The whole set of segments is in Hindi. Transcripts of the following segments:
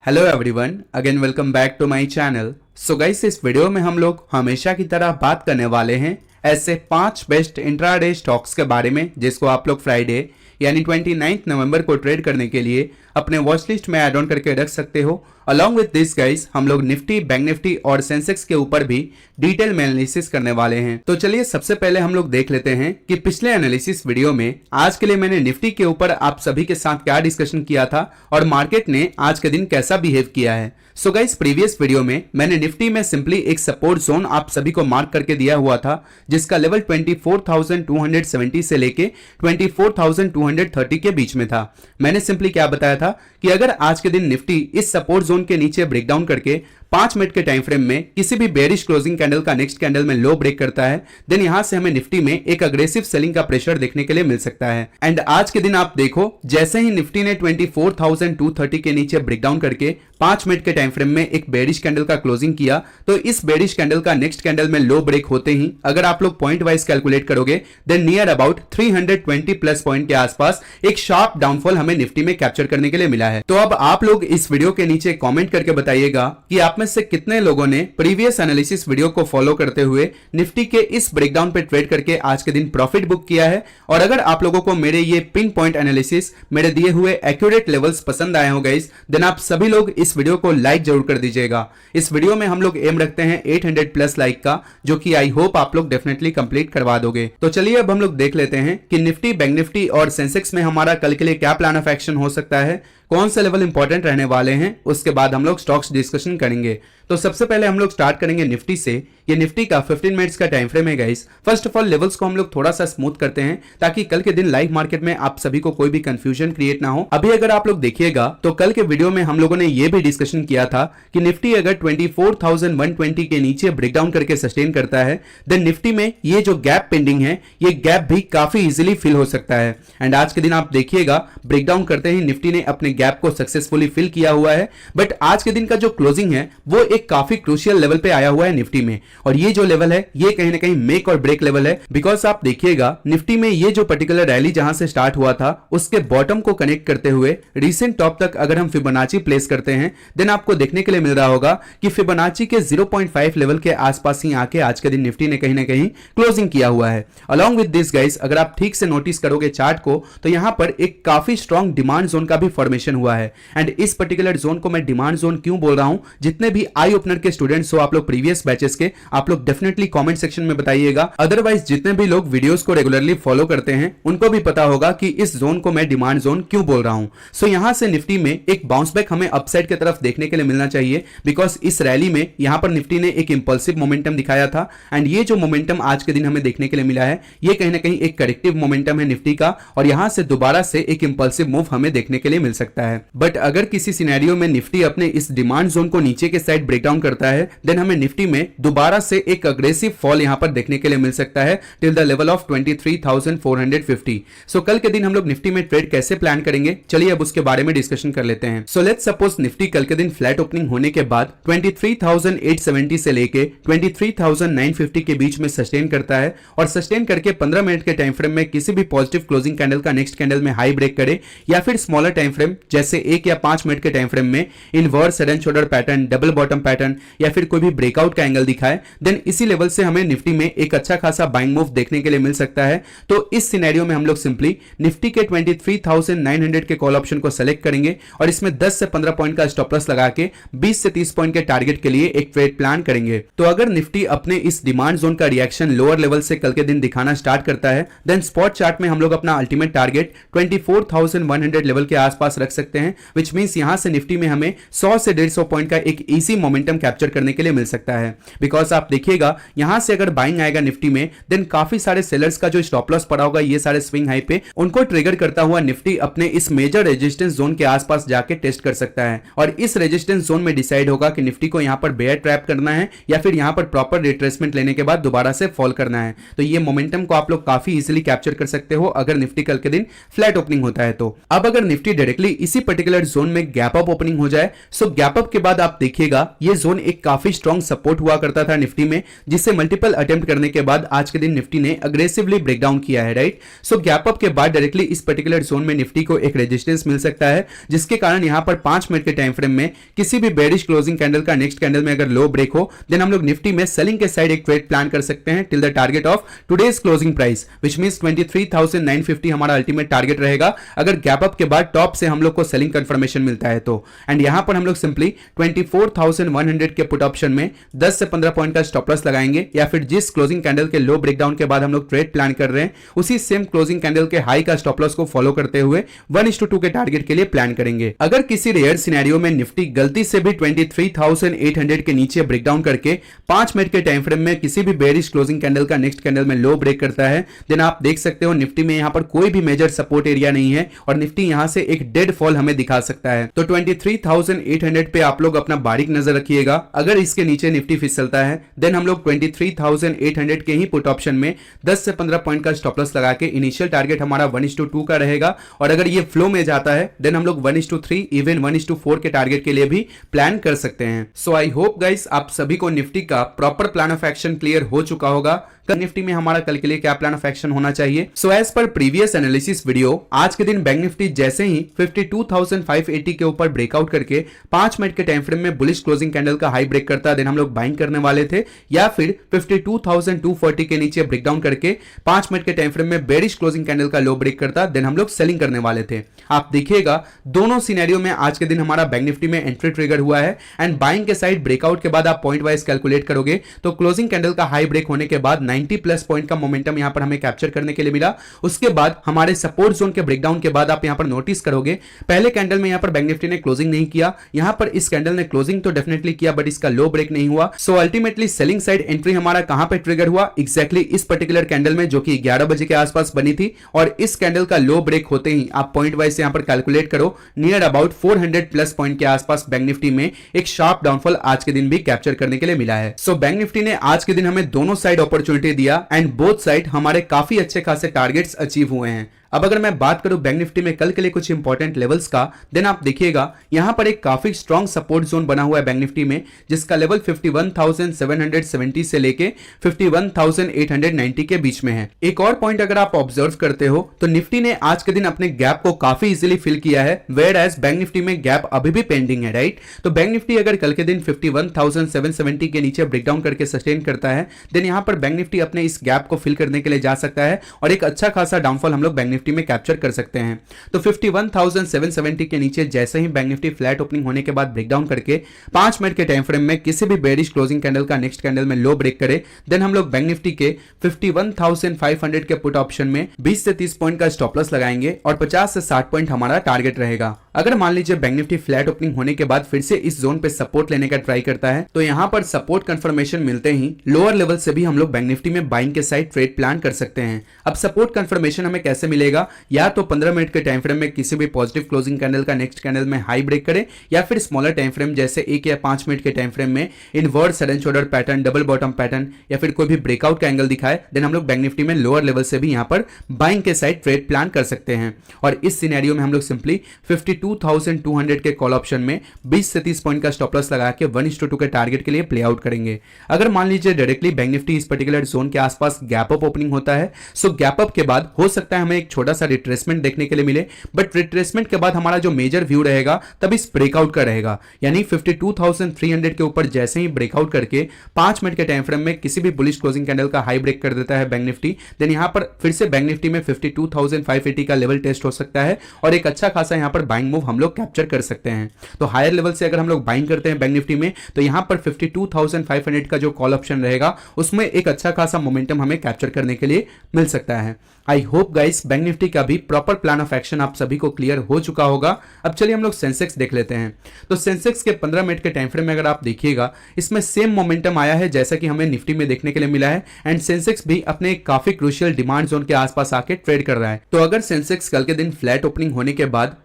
Hello everyone, again welcome back to my channel. So guys, इस वीडियो में हम लोग हमेशा की तरह बात करने वाले हैं ऐसे 5 बेस्ट इंट्राडे स्टॉक्स के बारे में जिसको आप लोग फ्राइडे यानी 29 नवंबर को ट्रेड करने के लिए अपने वॉच लिस्ट में ऐड ऑन करके रख सकते हो। अलॉन्ग विद दिस गाइस, हम लोग निफ्टी, बैंक निफ्टी और सेंसेक्स के ऊपर भी डिटेल में एनालिसिस करने वाले हैं। तो चलिए सबसे पहले हम लोग देख लेते हैं कि पिछले एनालिसिस वीडियो में आज के लिए मैंने निफ्टी के ऊपर आप सभी के साथ क्या डिस्कशन किया था और मार्केट ने आज के दिन कैसा बिहेव किया है। सो गाइस, प्रीवियस वीडियो में मैंने निफ्टी में सिंपली एक सपोर्ट जोन आप सभी को मार्क करके दिया हुआ था जिसका लेवल 24,270 से लेके 24,230 के बीच में था। मैंने सिंपली क्या बताया था कि अगर आज के दिन निफ्टी इस सपोर्ट जोन के नीचे ब्रेकडाउन करके 5 मिनट के टाइम फ्रेम में किसी भी बेरिश क्लोजिंग कैंडल का नेक्स्ट कैंडल में लो ब्रेक करता है, देन यहां से हमें निफ्टी में एक अग्रेसिव सेलिंग का प्रेशर देखने के लिए मिल सकता है। एंड आज के दिन आप देखो, जैसे ही निफ्टी ने 24,230 के नीचे ब्रेकडाउन करके 5 मिनट के टाइम फ्रेम में एक बेरिश कैंडल का क्लोजिंग किया, तो इस बेरिश कैंडल का नेक्स्ट कैंडल में लो ब्रेक होते ही अगर आप लोग पॉइंट वाइज कैलकुलेट करोगे then near about 320 plus point के आसपास एक शार्प डाउनफॉल हमें निफ्टी में कैप्चर करने के लिए मिला है। तो अब आप लोग इस वीडियो के नीचे कॉमेंट करके बताइएगा कि आप में से कितने लोगों ने प्रीवियस एनालिसिस वीडियो को फॉलो करते हुए निफ्टी के इस ब्रेकडाउन पे ट्रेड करके आज के दिन प्रॉफिट बुक किया है। और अगर आप लोगों को मेरे ये पिन पॉइंट एनालिसिस, मेरे दिए हुए एक्यूरेट लेवल्स पसंद आए हो गाइस, देन आप सभी लोग इस वीडियो को लाइक जरूर कर दीजिएगा। इस वीडियो में हम लोग एम रखते हैं 800 प्लस लाइक का, जो कि आई होप आप लोग डेफिनेटली कंप्लीट करवा दोगे। तो चलिए अब हम लोग देख लेते हैं कि निफ्टी, बैंक निफ्टी और सेंसेक्स में हमारा कल के लिए क्या प्लान ऑफ एक्शन हो सकता है, कौन से लेवल इंपॉर्टेंट रहने वाले हैं, उसके बाद हम लोग स्टॉक्स डिस्कशन करेंगे। तो सबसे पहले हम लोग स्टार्ट करेंगे निफ्टी से। ये निफ्टी का 15 मिनट्स का टाइम फ्रेम है guys. First of all levels को हम लोग थोड़ा सा स्मूथ करते हैं ताकि कल के दिन लाइव मार्केट में आप सभी को कोई भी कंफ्यूजन क्रिएट ना हो। अभी अगर आप लोग देखिएगा तो कल के वीडियो में हम लोगों ने ये भी डिस्कशन किया था कि निफ्टी अगर 24,120 के नीचे ब्रेकडाउन करके सस्टेन करता है देन निफ्टी में ये जो गैप पेंडिंग है, ये गैप भी काफी इजीली फिल हो सकता है। एंड आज के दिन आप देखिएगा ब्रेकडाउन करते ही निफ्टी ने अपने गैप को सक्सेसफुली फिल किया हुआ है। बट आज के दिन का जो क्लोजिंग है वो एक काफी क्रूशियल लेवल पे आया हुआ है निफ्टी में, और ये जो लेवल है ये कहीं ना कहीं मेक और ब्रेक लेवल है। बिकॉज आप देखिएगा निफ्टी में ये जो पर्टिकुलर रैली जहां से स्टार्ट हुआ था उसके बॉटम को कनेक्ट करते हुए रिसेंट टॉप तक अगर हम फिबोनाची प्लेस करते हैं देन आपको देखने के लिए मिल रहा होगा कि फिबोनाची के 0.5 लेवल के आसपास ही आके आज के दिन निफ्टी ने कहीं ना कहीं क्लोजिंग किया हुआ है। अलॉन्ग विद दिस गाइस, अगर आप ठीक से नोटिस करोगे चार्ट को तो यहां पर एक काफी स्ट्रॉन्ग डिमांड जोन का भी फॉर्मेशन हुआ है। एंड इस पर्टिकुलर जोन को मैं डिमांड जोन क्यों बोल रहा हूं, जितने भी आई ओपनर के स्टूडेंट्स हो आप लोग प्रीवियस बैचेस के, आप लोग डेफिनेटली कमेंट सेक्शन में बताइएगा। अदरवाइज जितने भी लोग वीडियोस को रेगुलरली फॉलो करते हैं उनको भी पता होगा कि इस जोन को मैं डिमांड जोन क्यों बोल रहा हूं। सो यहां से निफ्टी में एक बाउंस बैक हमें अपसाइड की तरफ देखने के लिए मिलना चाहिए। बिकॉज इस रैली में यहां पर निफ्टी ने एक इंपल्सिव मोमेंटम दिखाया था एंड ये जो मोमेंटम आज के दिन हमें देखने के लिए मिला है ये कहीं ना कहीं एक करेक्टिव मोमेंटम है निफ्टी का, और यहां से दोबारा से एक इंपल्सिव मूव हमें देखने के लिए मिल सकता है। बट अगर किसी सिनेरियो में निफ्टी अपने इस डिमांड जोन को नीचे के साइड ब्रेकडाउन करता है देन हमें निफ्टी में दोबारा से एक अग्रेसिव फॉल यहां पर देखने के लिए मिल सकता है टिल द लेवल ऑफ 23,450। सो कल के दिन हम लोग निफ्टी में ट्रेड कैसे प्लान करेंगे, चलिए अब उसके बारे में डिस्कशन कर लेते हैं। सो लेट्स सपोज निफ्टी कल के दिन फ्लैट ओपनिंग होने के बाद 23,870 से लेके 23,950 के बीच में सस्टेन करता है और सस्टेन करके 15 मिनट के टाइम फ्रेम में किसी भी पॉजिटिव क्लोजिंग कैंडल का नेक्स्ट कैंडल में हाई ब्रेक करे, या फिर स्मॉलर टाइम फ्रेम जैसे 1 या 5 मिनट के टाइम फ्रेम में inverse head and shoulder pattern, double bottom pattern या फिर कोई भी ब्रेकआउट का एंगल दिखाए, देन इसी लेवल से हमें निफ्टी में एक अच्छा खासा बाइंग मूव देखने के लिए मिल सकता है। तो इस सिनेरियो में हम लोग सिंपली निफ्टी के 23,900 के कॉल ऑप्शन को सेलेक्ट करेंगे और इसमें 10 से 15 पॉइंट का स्टॉप लॉस लगा के 20 से 30 पॉइंट के टारगेट के लिए एक ट्रेड प्लान करेंगे। तो अगर निफ्टी अपने इस डिमांड जोन का रिएक्शन लोअर लेवल से कल के दिन दिखाना स्टार्ट करता है देन स्पॉट चार्ट में हम लोग अपना अल्टीमेट टारगेट 24,100 लेवल के आसपास रख सकते हैं, विच मींस यहां से निफ्टी में हमें 100 से 150 पॉइंट का एक इजी मोमेंटम कैप्चर करने के लिए मिल सकता है। बिकॉज आप देखिएगा यहां से अगर बाइंग आएगा निफ्टी में देन काफी सारे सेलर्स का जो स्टॉप लॉस पड़ा होगा ये सारे स्विंग हाई पे, उनको ट्रिगर करता हुआ निफ्टी अपने इस मेजर रेजिस्टेंस जोन के आसपास जाके टेस्ट कर सकता है और इस रेजिस्टेंस जोन में डिसाइड होगा कि निफ्टी को यहां पर बेयर ट्रैप करना है या फिर यहां पर प्रॉपर रिट्रेसमेंट लेने के बाद दोबारा से फॉल करना है। तो ये मोमेंटम को आप लोग काफी इजीली कैप्चर कर सकते हो अगर निफ्टी कल के दिन फ्लैट ओपनिंग होता है। तो अब अगर निफ्टी डायरेक्टली इसी पर्टिकुलर जोन में गैप अप ओपनिंग हो जाए। सो गैप अप के बाद आप देखिएगा ये जोन एक काफी स्ट्रॉन्ग सपोर्ट हुआ करता था निफ्टी में, जिससे मल्टीपल अटेम्प्ट करने के बाद आज के दिन निफ्टी ने अग्रेसिवली ब्रेकडाउन किया है, राइट। सो गैप अप के बाद डायरेक्टली इस पर्टिकुलर जोन में निफ्टी को एक रेजिस्टेंस मिल सकता है, जिसके कारण यहां पर 5 मिनट के टाइम फ्रेम में किसी भी बेरिश क्लोजिंग कैंडल का नेक्स्ट कैंडल में अगर लो ब्रेक हो, देन हम लोग निफ्टी में सेलिंग के साइड एक ट्रेड प्लान कर सकते हैं till the target of today's closing price, which means 23,950 हमारा अल्टीमेट टारगेट रहेगा अगर गैप अप के बाद टॉप से हम लोग को सेलिंग कंफर्मेशन मिलता है तो। एंड यहां पर हम लोग सिंपली 24,100 के पुट ऑप्शन में 10 से 15 पॉइंट का स्टॉप लॉस लगाएंगे, या फिर जिस क्लोजिंग कैंडल के लो ब्रेकडाउन के बाद हम लोग ट्रेड प्लान कर रहे हैं उसी सेम क्लोजिंग कैंडल के हाई का स्टॉप लॉस को फॉलो करते हुए 1:2 के टारगेट के लिए प्लान करेंगे। अगर किसी रेयर सिनेरियो में निफ्टी गलती से भी 23,800 के नीचे ब्रेकडाउन करके 5 मिनट के टाइम फ्रेम में किसी भी बेरिश क्लोजिंग कैंडल का नेक्स्ट कैंडल में लो ब्रेक करता है, देन आप देख सकते हो निफ्टी में यहां पर कोई भी मेजर सपोर्ट एरिया नहीं है और निफ्टी यहां से एक डेड फॉल हमें दिखा सकता है। तो 23,800 पे आप लोग अपना बारीक नजर रखिएगा। अगर इसके नीचे निफ्टी फिसलता है देन हम लोग 23,800 के ही पुट ऑप्शन में 10 से 15 पॉइंट का स्टॉप लॉस लगा के इनिशियल टारगेट हमारा 1:2 का रहेगा, और अगर ये फ्लो में जाता है देन हम लोग 1:3 इवन 1:4 के टारगेट के लिए भी प्लान कर सकते हैं। सो आई होप गाइस आप सभी को निफ्टी का proper plan of action clear हो चुका होगा। निफ्टी में हमारा कल के लिए क्या प्लान ऑफ एक्शन होना चाहिए। So as per previous analysis video, आज के दिन बैंक निफ्टी जैसे ही 52,580 के ऊपर ब्रेकआउट करके 5 मिनट के टाइम फ्रेम में बुलिश क्लोजिंग कैंडल का हाई ब्रेक करता देन हम लोग बाइंग करने वाले थे, या फिर 52,240 के नीचे ब्रेकडाउन करके 5 मिनट के टाइम फ्रेम में बेरिश क्लोजिंग कैंडल का लो ब्रेक करता देन हम लोग सेलिंग करने वाले थे। आप देखिएगा दोनों सिनेरियो में आज के दिन हमारा बैंक निफ्टी में एंट्री ट्रिगर हुआ है, एंड बाइंग के साइड ब्रेकआउट के बाद आप पॉइंट वाइज कैलकुलेट करोगे तो क्लोजिंग कैंडल का हाई ब्रेक होने के बाद 90 प्लस पॉइंट का मोमेंटम यहां पर हमें कैप्चर करने के लिए मिला। उसके बाद हमारे सपोर्ट जोन के ब्रेकडाउन के बाद आप यहां पर नोटिस करोगे पहले कैंडल में यहां पर बैंक निफ्टी ने क्लोजिंग नहीं किया, यहां पर इस कैंडल ने क्लोजिंग तो डेफिनेटली किया बट इसका लो ब्रेक नहीं हुआ। So ultimately selling side entry हमारा कहां पे ट्रिगर हुआ, एग्जैक्टली इस पर्टिकुलर कैंडल में जो कि 11 बजे के आसपास बनी थी, और इस कैंडल का लो ब्रेक होते ही आप पॉइंट वाइज यहां पर कैलकुलेट करो नियर अबाउट 400 प्लस पॉइंट के आसपास बैंक निफ्टी में एक शार्प डाउनफॉल आज के दिन भी कैप्चर करने के लिए मिला है। सो बैंक निफ्टी ने आज के दिन हमें दोनों साइड अपॉर्चुनिटी दिया एंड बोथ साइड हमारे काफी अच्छे खासे टारगेट्स अचीव हुए हैं। अब अगर मैं बात करूं बैंक निफ्टी में कल के लिए कुछ इंपॉर्टेंट लेवल्स का, देन आप देखिएगा यहां पर एक काफी स्ट्रॉन्ग सपोर्ट जोन बना हुआ है बैंक निफ्टी में, जिसका लेवल 51,770 से लेके 51,890 के बीच में है। एक और पॉइंट अगर आप ऑब्जर्व करते हो तो निफ्टी ने आज के दिन अपने गैप को काफी इजीली फिल किया है, वेयर एज बैंक निफ्टी में गैप अभी भी पेंडिंग है, राइट। तो बैंक निफ्टी अगर कल के दिन 51,770 के नीचे ब्रेकडाउन करके सस्टेन करता है देन यहां पर बैंक निफ्टी अपने इस गैप को फिल करने के लिए जा सकता है और एक अच्छा खासा डाउनफॉल हम लोग बैंक निफ्टी में कैप्चर कर सकते हैं। तो 51,770 के नीचे जैसे ही बैंक निफ्टी फ्लैट ओपनिंग होने के बाद ब्रेकडाउन करके 5 मिनट के टाइम फ्रेम में किसी भी बेरिश क्लोजिंग कैंडल का नेक्स्ट कैंडल में लो ब्रेक करे, देन हम लोग बैंक निफ्टी के 51,500 के पुट ऑप्शन में 20 से 30 पॉइंट का स्टॉप लॉस लगाएंगे और 50 से 60 पॉइंट हमारा टारगेट रहेगा। अगर मान लीजिए बैंक निफ्टी फ्लैट ओपनिंग होने के बाद फिर से इस जोन पे सपोर्ट लेने का ट्राई करता है, तो यहां पर सपोर्ट कंफर्मेशन मिलते ही लोअर लेवल से भी हम लोग बैंक निफ्टी में बाइंग के साइड ट्रेड प्लान कर सकते हैं। अब सपोर्ट कंफर्मेशन हमें कैसे मिलेगा, या तो 15 मिनट के टाइम फ्रेम में किसी भी पॉजिटिव क्लोजिंग कैंडल का नेक्स्ट कैंडल में हाई ब्रेक करे, या फिर स्मॉलर टाइम फ्रेम जैसे 1 या 5 मिनट के टाइम फ्रेम में invert sudden shoulder pattern, double bottom pattern या फिर कोई भी ब्रेकआउट का एंगल दिखाए, देन हम लोग बैंक निफ्टी में लोअर लेवल से भी यहां पर बाइंग के साइड ट्रेड प्लान कर सकते हैं। और इस सिनेरियो में हम लोग सिंपली 52,200 के कॉल ऑप्शन में 20 से 30 पॉइंट का स्टॉप लॉस लगा के 1:2 के टारगेट के लिए प्ले आउट करेंगे। अगर मान लीजिए डायरेक्टली बैंक निफ्टी इस पर्टिकुलर जोन के आसपास गैप अप ओपनिंग होता है, सो गैप अप के बाद हो सकता है हमें एक छोटा सा रिट्रेसमेंट देखने के लिए मिले, बट रिट्रेसमेंट के बाद हमारा जो मेजर व्यू रहेगा तब इस ब्रेकआउट का रहेगा, यानी 52,300 के ऊपर जैसे ही ब्रेकआउट करके 5 मिनट के टाइम फ्रेम में किसी भी बुलिश क्लोजिंग कैंडल का हाई ब्रेक कर देता है बैंक निफ्टी, देन यहां पर फिर से बैंक निफ्टी में 52,580 का लेवल टेस्ट हो सकता है और एक अच्छा खासा यहां पर बाइंग मूव हम लोग कैप्चर कर सकते हैं। तो हायर लेवल से अगर हम लोग बाइंग करते हैं बैंक निफ्टी में, तो यहां पर 52,500 का जो कॉल ऑप्शन रहेगा उसमें एक अच्छा खासा मोमेंटम हमें कैप्चर करने के लिए मिल सकता है। I hope guys bank Nifty का भी प्रॉपर प्लान ऑफ एक्शन आप सभी को क्लियर हो चुका होगा। अब चलिए हम लोग सेंसेक्स देख लेते हैं। तो सेंसेक्स के 15 मिनट के टाइम फ्रेम में अगर आप देखिएगा, इसमें सेम मोमेंटम आया है जैसा कि हमें निफ्टी में देखने के लिए मिला है, एंड सेंसेक्स भी अपने काफी क्रूशियल डिमांड जोन के आसपास आके ट्रेड कर रहा है। तो अगर सेंसेक्स कल के दिन फ्लैट ओपनिंग होने के बाद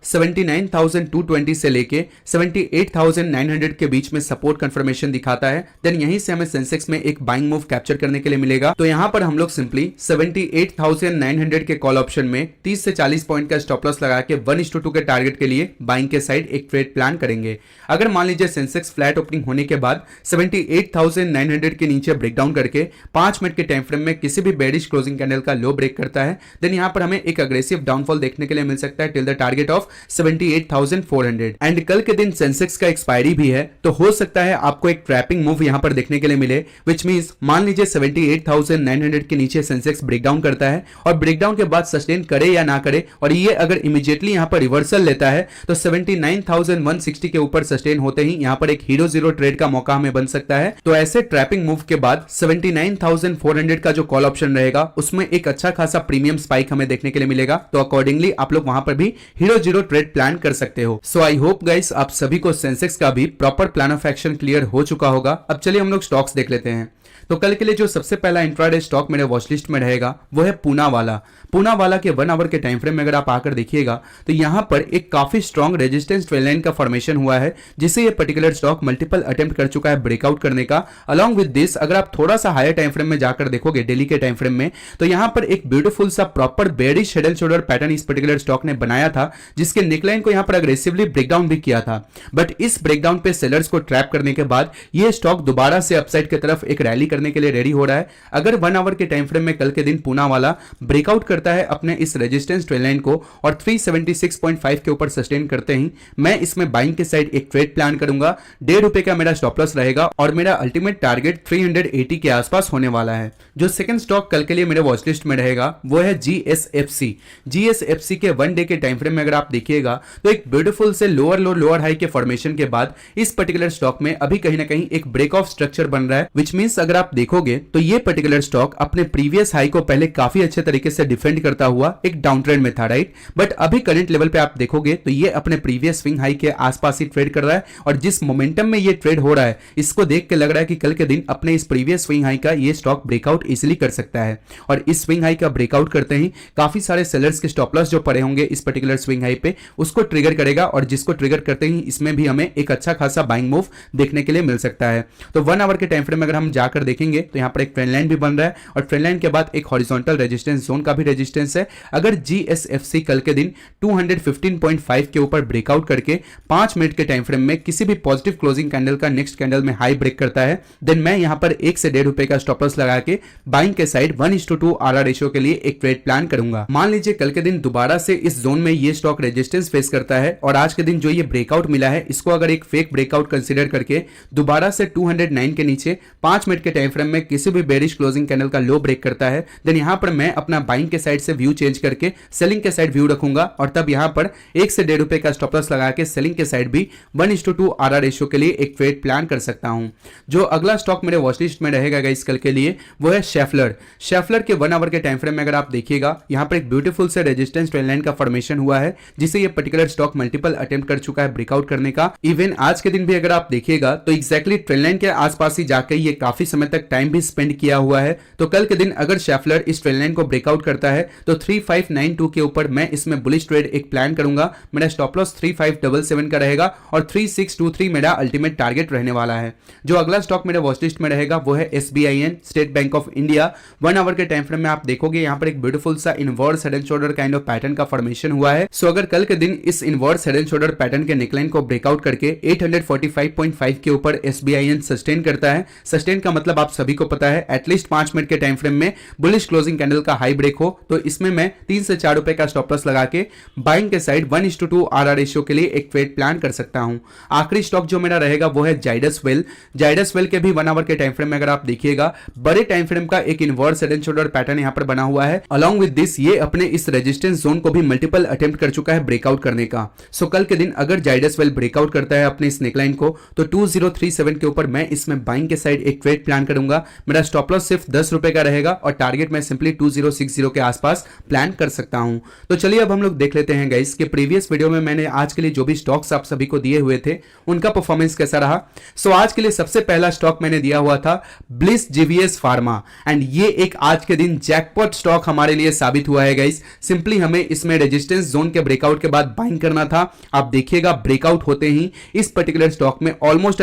79,220 से लेके 78,900 के बीच में सपोर्ट कंफर्मेशन दिखाता है, देन यहीं से हमें सेंसेक्स में एक बाइंग मूव कैप्चर करने के लिए मिलेगा। तो यहां पर हम लोग सिंपली 78,900 के कॉल ऑप्शन में 30 से 40 पॉइंट का स्टॉप लॉस लगा के 1:2 के टारगेट के लिए बाइंग के साइड एक ट्रेड प्लान करेंगे। अगर मान लीजिए सेंसेक्स फ्लैट ओपनिंग होने के बाद 78,900 के नीचे ब्रेकडाउन करके 5 मिनट के टाइम फ्रेम में किसी भी बेरिश क्लोजिंग कैंडल का लो ब्रेक करता है, देन यहां पर हमें एक अग्रेसिव डाउनफॉल देखने के लिए मिल सकता है till the target of 78,400। And कल के दिन सेंसेक्स का एक्सपायरी भी है, तो हो सकता है आपको एक ट्रैपिंग मूव यहां पर देखने के लिए मिले, विच मींस मान लीजिए 78,900 के नीचे सेंसेक्स ब्रेकडाउन करता है और ब्रेकडाउन के बाद सस्टेन करे या ना करे, और ये अगर इमीडिएटली यहां पर रिवर्सल लेता है तो 79,160 के ऊपर सस्टेन होते ही यहां पर एक हीरो जीरो ट्रेड का मौका हमें बन सकता है। तो ऐसे ट्रैपिंग मूव के बाद 79,400 का जो कॉल ऑप्शन रहेगा उसमें एक अच्छा खासा प्रीमियम स्पाइक हमें देखने के लिए मिलेगा। तो अकॉर्डिंगली आप लोग वहां पर भी हीरो जीरो ट्रेड प्लान कर सकते हो। सो आई होप गाइस आप सभी को सेंसेक्स का भी proper plan of action clear हो चुका होगा। अब चलिए हम लोग स्टॉक्स देख लेते हैं। तो कल के लिए जो सबसे पहला इंट्राडे स्टॉक मेरे वॉच लिस्ट में रहेगा वो है पूनावाला। पूनावाला के 1 आवर के टाइम फ्रेम में अगर आप आकर देखिएगा तो यहां पर एक काफी स्ट्रॉन्ग रेजिस्टेंस ट्रेंड लाइन का फॉर्मेशन हुआ है, जिसे ये पर्टिकुलर स्टॉक मल्टीपल अटेम्प्ट कर चुका है ब्रेकआउट करने का। अलॉन्ग विद दिस अगर आप थोड़ा सा हायर टाइम फ्रेम में जाकर देखोगे डेली के टाइम फ्रेम में, तो यहां पर एक ब्यूटीफुल सा proper bearish head and shoulder pattern इस पर्टिकुलर स्टॉक ने बनाया था, जिसके नेकलाइन को यहां पर अग्रेसिवली ब्रेकडाउन भी किया था। बट इस ब्रेकडाउन पे सेलर्स को ट्रैप करने के बाद ये स्टॉक दोबारा से अपसाइड की तरफ एक रैली करने के लिए रेडी हो रहा है। अगर 1 आवर के टाइम फ्रेम में कल के दिन पूनावाला ब्रेकआउट करता है अपने इस रेजिस्टेंस ट्रेंड लाइन को और 376.5 के ऊपर सस्टेन करते ही मैं इसमें बाइंग के साइड एक ट्रेड प्लान करूंगा। ₹1.5 का मेरा स्टॉप लॉस रहेगा और मेरा अल्टीमेट टारगेट 380 के आसपास होने वाला है। जो सेकंड स्टॉक कल के लिए मेरे वॉच लिस्ट में रहेगा वो है GSFC। GSFC के 1 डे के टाइम फ्रेम में अगर आप देखिएगा तो एक ब्यूटीफुल से लोअर लो लोअर हाई के फॉर्मेशन के बाद इस पर्टिकुलर स्टॉक में अभी कहीं ना कहीं एक ब्रेक ऑफ स्ट्रक्चर बन रहा है, विच मींस अगर आप देखोगे तो ये पर्टिकुलर स्टॉक अपने प्रीवियस हाई को पहले काफी अच्छे तरीके से डिफेंड करता हुआ एक डाउन ट्रेंड में था, राइट। बट अभी करंट लेवल पे आप देखोगे तो ये अपने प्रीवियस स्विंग हाई के आसपास ही ट्रेड कर रहा है, और जिस मोमेंटम में ये ट्रेड हो रहा है इसको देख के लग रहा है कि कल के दिन अपने इस प्रीवियस स्विंग हाई का ये स्टॉक ब्रेकआउट इजिली कर सकता है। और इस स्विंग हाई का ब्रेकआउट करते ही काफी सारे सेलर्स के स्टॉप लॉस जो पड़े होंगे इस पर्टिकुलर स्विंग हाई पे उसको ट्रिगर करेगा, और जिसको ट्रिगर करते ही इसमें भी हमें एक अच्छा खासा बाइंग मूव देखने के लिए मिल सकता है। तो 1 आवर के टाइम फ्रेम में अगर हम जाकर देखेंगे तो यहां पर एक ट्रेंड लाइन भी बन रहा है और ट्रेंड लाइन के बाद एक हॉरिजॉन्टल रेजिस्टेंस जोन का भी रेजिस्टेंस है। अगर GSFC कल के दिन 215.5 के ऊपर ब्रेकआउट करके 5 मिनट के टाइम फ्रेम में किसी भी पॉजिटिव क्लोजिंग कैंडल का नेक्स्ट कैंडल में हाई ब्रेक करता है, देन मैं यहां पर 1 से ₹1.5 का स्टॉप लॉस लगा के बाइंग के साइड 1:2 RR रेशियो के लिए एक ट्रेड प्लान करूंगा। मान लीजिए कल के दिन दोबारा से इस जोन में ये स्टॉक रेजिस्टेंस फेस करता है और आज के दिन जो ये ब्रेकआउट मिला है इसको अगर एक फेक ब्रेकआउट कंसीडर करके दोबारा से 209 के नीचे 5 मिनट के टाइम फ्रेम में किसी भी बेरिश क्लोजिंग कैंडल का लो ब्रेक करता है, देन यहां पर मैं अपना बाइंग के साइड से व्यू चेंज करके सेलिंग के साइड व्यू रखूंगा, और तब यहां पर 1 से ₹1.5 का स्टॉप लॉस लगा के सेलिंग के साइड भी 1:2 RR रेशियो के लिए एक ट्रेड प्लान कर सकता हूं। जो अगला स्टॉक मेरे वॉच लिस्ट में रहेगा गाइस कल के लिए वो है शेफलर। शेफलर के 1 आवर के टाइम फ्रेम में अगर आप देखिएगा यहां पर एक ब्यूटीफुल से रेजिस्टेंस ट्रेंड लाइन का फॉर्मेशन हुआ है, जिसे ये पर्टिकुलर स्टॉक मल्टीपल अटेम्प्ट कर चुका है ब्रेकआउट करने का। इवन आज के दिन भी अगर आप देखिएगा तो एक्जैक्टली ट्रेंड लाइन के आसपास ही जाकर ये काफी समय तक टाइम भी स्पेंड किया हुआ है। तो कल के दिन अगर शेफलर इस ट्रेंड लाइन को ब्रेकआउट करता है तो 3592 के ऊपर मैं इसमें बुलिश ट्रेड एक प्लान करूंगा। मेरा स्टॉप लॉस 3577 का रहेगा और 3623 मेरा अल्टीमेट टारगेट रहने वाला है। जो अगला स्टॉक मेरे वॉच लिस्ट में रहेगा वो है SBIN, State Bank of India. 1 hour के टाइम फ्रेम में आप देखोगे यहाँ पर एक ब्यूटीफुल सा inverse head and shoulder kind of pattern का फॉर्मेशन हुआ है। सो अगर कल के दिन इस inverse head and shoulder pattern के नेकलाइन को ब्रेकआउट करके 845.5 के ऊपर SBIN सस्टेन करता है, सस्टेन का मतलब आप सभी को पता है एटलीस्ट 5 मिनट के टाइम फ्रेम में बुलिश क्लोजिंग कैंडल का हाई ब्रेक हो, तो इसमें मैं 3 से ₹4 का स्टॉप लॉस लगा के बाइंग के साइड 1:2 RR रेशियो के लिए एक ट्रेड प्लान कर सकता हूं। आखिरी स्टॉक जो मेरा रहेगा वो है जाइडस वेल। जाइडस वेल के भी 1 आवर के टाइम फ्रेम में अगर आप देखिएगा बड़े टाइम फ्रेम का एक inverse head and shoulder pattern यहां पर बना हुआ है। अलॉन्ग विद दिस ये अपने इस रेजिस्टेंस जोन को भी मल्टीपल अटेम्प्ट कर चुका है ब्रेकआउट करने का। सो कल के दिन अगर जाइडस वेल ब्रेकआउट करता है अपने इस नेकलाइन को तो 2037 के ऊपर मैं इसमें बाइंग के साइड एक ट्रेड प्लान प्लान करूंगा। मेरा स्टॉप लॉस सिर्फ 10 रुपए का रहेगा और टारगेट मैं सिंपली 2060 के आसपास प्लान कर सकता हूं। तो चलिए अब हम लोग देख लेते हैं गाइस कि प्रीवियस वीडियो में मैंने आज के लिए जो भी स्टॉक्स आप सभी को दिए हुए थे उनका परफॉर्मेंस कैसा रहा। सो आज के लिए सबसे पहला स्टॉक मैंने दिया हुआ था ब्लिस जीवीएस फार्मा एंड ये एक आज के दिन जैकपॉट स्टॉक हमारे लिए साबित हुआ है गाइस। सिंपली हमें इसमें रेजिस्टेंस जोन के ब्रेकआउट के बाद बाइंग करना था। आप देखिएगा ब्रेकआउट होते ही इस पर्टिकुलर स्टॉक में ऑलमोस्ट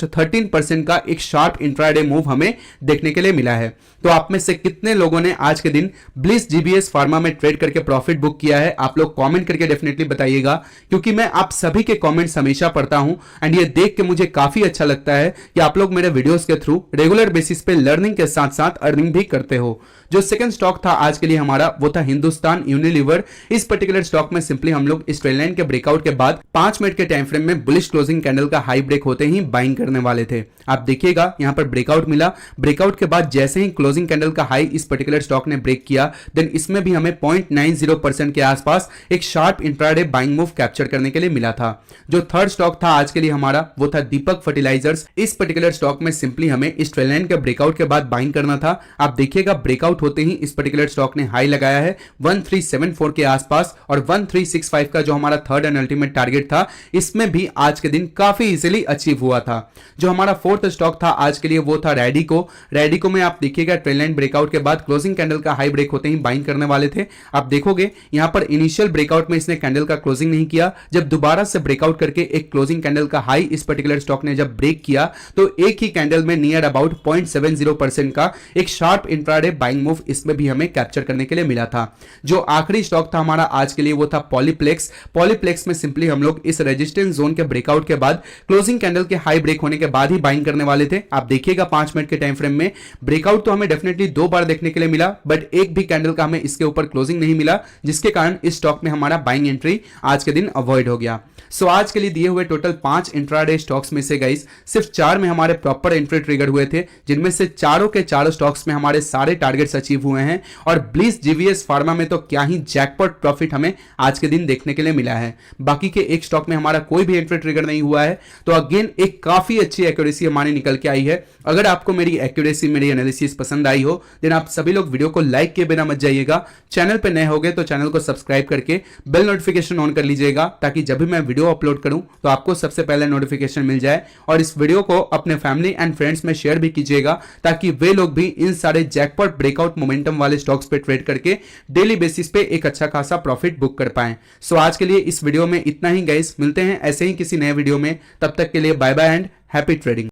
13% का एक शार्प इंट्राडे मूव हमें देखने के लिए मिला है। तो आप में से कितने लोगों ने आज के दिन ब्लिस जीबीएस फार्मा में ट्रेड करके प्रॉफिट बुक किया है, आप लोग कमेंट करके डेफिनेटली बताइएगा, क्योंकि मैं आप सभी के कमेंट्स हमेशा पढ़ता हूं एंड ये देख के मुझे काफी अच्छा लगता है कि आप लोग मेरे वीडियोस के थ्रू रेगुलर बेसिस पे लर्निंग के साथ साथ अर्निंग भी करते हो। जो सेकंड स्टॉक था आज के लिए हमारा वो था हिंदुस्तान यूनिलीवर। इस पर्टिकुलर स्टॉक में सिंपली हम लोग इस ट्रेंड लाइन के ब्रेकआउट के बाद 5 मिनट के टाइम फ्रेम में बुलिश क्लोजिंग कैंडल का हाई ब्रेक होते ही बाइंग करने वाले थे। आप देखिएगा यहां पर ब्रेकआउट मिला, ब्रेकआउट के बाद जैसे ही क्लोजिंग कैंडल का हाई इस पर्टिकुलर स्टॉक ने ब्रेक किया, देन इसमें भी हमें 0.90% के आसपास एक sharp intraday buying move capture करने के लिए मिला था। जो थर्ड स्टॉक था आज के लिए हमारा वो था दीपक फर्टिलाइजर्स। इस पर्टिकुलर स्टॉक में सिंपली हमें इस ट्रेंड लाइन के ब्रेकआउट के बाद बाइंग करना था। आप देखिएगा ब्रेकआउट होते ही इस पर्टिकुलर स्टॉक ने हाई लगाया है 1374 के आसपास और 1365 का जो हमारा थर्ड एंड अल्टीमेट टारगेट था इसमें भी आज के दिन काफी इजीली अचीव हुआ था। जो हमारा फोर्थ स्टॉक था आज के लिए वो था रैडिको। रैडिको में आप देखिएगा ट्रेंड लाइन ब्रेकआउट के बाद क्लोजिंग कैंडल का हाई ब्रेक होते ही बाइंग करने वाले थे। आप देखोगे यहां पर इनिशियल ब्रेकआउट में इसने कैंडल का क्लोजिंग नहीं किया, जब दोबारा से ब्रेकआउट करके एक क्लोजिंग कैंडल का हाई इस पर्टिकुलर स्टॉक ने जब ब्रेक किया तो एक ही कैंडल में नियर अबाउट 0.70% का एक शार्प इंट्राडे बाइंग मूव इसमें भी हमें कैप्चर करने के लिए मिला था। जो आखिरी स्टॉक था हमारा आज के लिए वो था पॉलीप्लेक्स। पॉलीप्लेक्स में सिंपली हम लोग इस रेजिस्टेंस जोन के ब्रेकआउट के बाद क्लोजिंग कैंडल के हाई ब्रेक होने के बाद ही बाइंग करने वाले थे। आप देखिएगा 5 मिनट के टाइम फ्रेम में ब्रेकआउट तो हमें डेफिनेटली 2 बार देखने के लिए मिला, बट एक भी कैंडल का हमें इसके ऊपर क्लोजिंग नहीं मिला, जिसके कारण इस स्टॉक में हमारा बाइंग एंट्री आज के दिन अवॉइड हो गया। सो आज के लिए दिए हुए टोटल 5 इंट्राडे स्टॉक्स में से गाइस सिर्फ 4 में हमारे प्रॉपर एंट्री ट्रिगर हुए थे, जिनमें से चारों के चारों स्टॉक्स में हमारे सारे टारगेट्स अचीव हुए हैं। और ब्लिस जीवीएस फार्मा में तो क्या ही जैकपॉट प्रॉफिट हमें आज के दिन देखने के लिए मिला है। बाकी के एक स्टॉक में हमारा कोई भी एंट्री ट्रिगर नहीं हुआ है। तो अगेन एक काफी अच्छी एक्यूरेसी हमारी निकल के आई है। अगर आपको मेरी एक्यूरेसी, मेरी एनालिसिस पसंद आई हो देन आप सभी लोग वीडियो को लाइक किए बिना मत जाइएगा। चैनल पे नए होगे तो चैनल को सब्सक्राइब करके बेल नोटिफिकेशन ऑन कर लीजिएगा, ताकि जब भी मैं वीडियो अपलोड करूं तो आपको सबसे पहले नोटिफिकेशन मिल जाए। और इस वीडियो को अपने फैमिली एंड फ्रेंड्स में शेयर भी कीजिएगा, ताकि वे लोग भी इन सारे जैकपॉट ब्रेकआउट मोमेंटम वाले स्टॉक्स पे ट्रेड करके डेली बेसिस पे एक अच्छा खासा प्रॉफिट बुक कर पाएं। सो आज के लिए इस वीडियो में इतना ही गाइस, मिलते हैं ऐसे ही किसी नए वीडियो में। तब तक के लिए bye bye and happy trading.